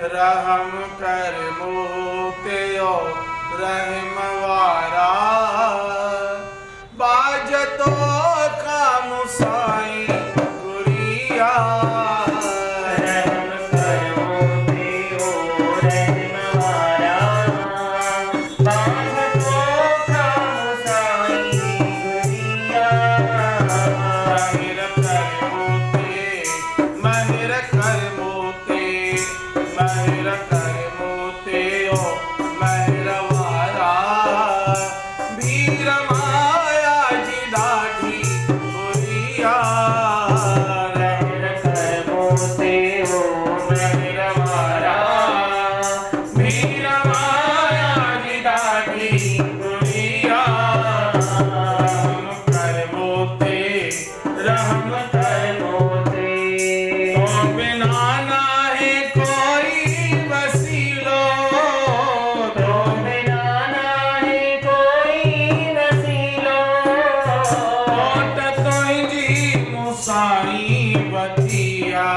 रहम कर मोतियो रहम वारा बाजतो का मुसाई गुरिया रहम कर मोतियो रहम वारा बाजतो का मुसाई गुरिया महिर कर मोते महिर कर मोते ओ महिर वारा भीर माया जी दाढ़ी गुरिया महिर कर मोते ओ महिर वारा भीर माया जी दाढ़ी गुरिया रहम कर मोते रहम कर मोते तो बिना नाहे कोई वसीलो तो बिना नाहे कोई वसीलो ओट तुझी मुसाई बतिया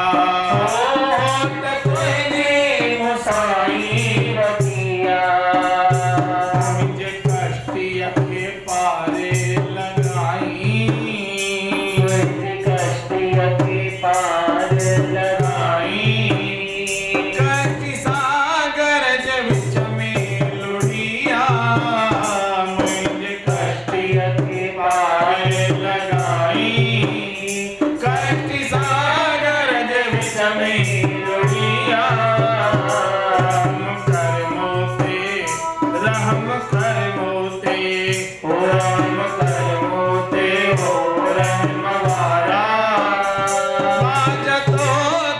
ओट तुझी मुसाई बतिया मुझे कष्टिया के पारे लगाई मुझे कष्टिया के पार लगाई कष्टि सागर जब बिच में लुढ़िया मुझे कष्टिया के पार लगाई कष्टि सागर जब बिच में लुढ़िया रहम कर मोते रहम कर मोते ओ रहम वारा बाजतो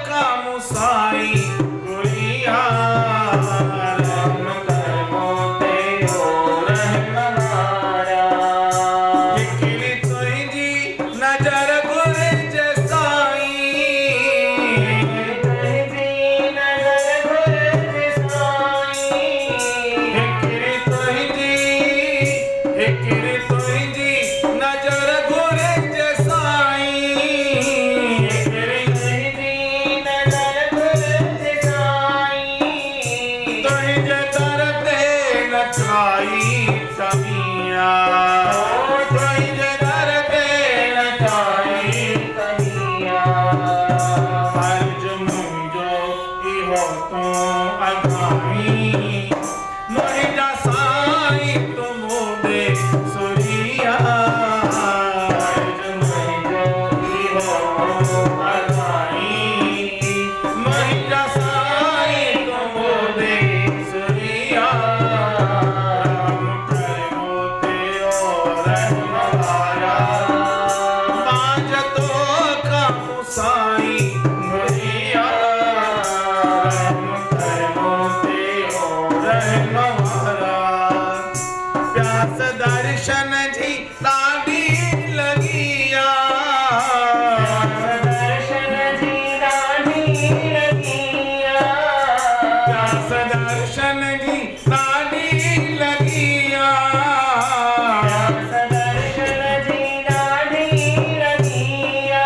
का मुसाई गुरिया रहम कर मोते ओ रहम वारा हिकिरी तुझी नजर गुर जसाई तुझी नजर गुर साई हिकिरी तुझी नजर गुर जसाई तुझी नजर गुर साई तुझे दर पे नचाई कमिया तुझे दर पे नचाई कहिया फर्ज मुंहिंजो इहो तूं अघाई मुंहिंजा साईं तूं मूंदे सुरिया फर्ज मुंहिंजो इहो तूं अघाई मुंहिंजा साईं तूं मूंदे सुरिया रहम कर मोते ओ रहम वारा बाजतो का मुसाई गुरिया रहम कर मोते ओ रहम वारा प्यास दर्शन जी ॾाढी लगिया दर्शन जी ॾाढी लगिया प्यास दर्शन जी ॾाढी लगिया दर्शन जी ॾाढी लगिया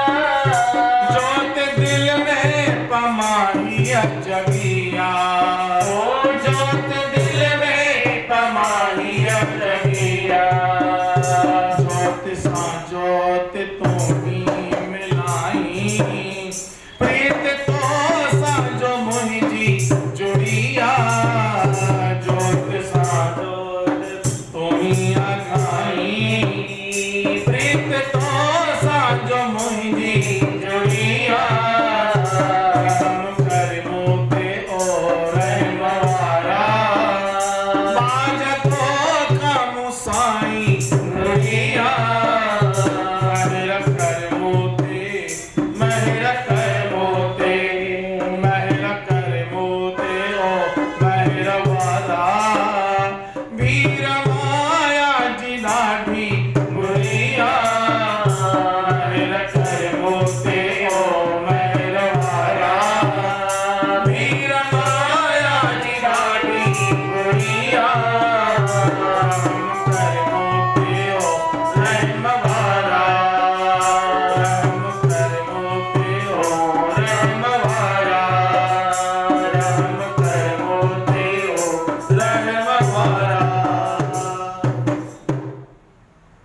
जोत दिल में पमाई जगिया ओ जोत दिल में पमाई जगिया जोत सा जोत तू ही मिलाई प्रीत तो सा जो मुंहिंजी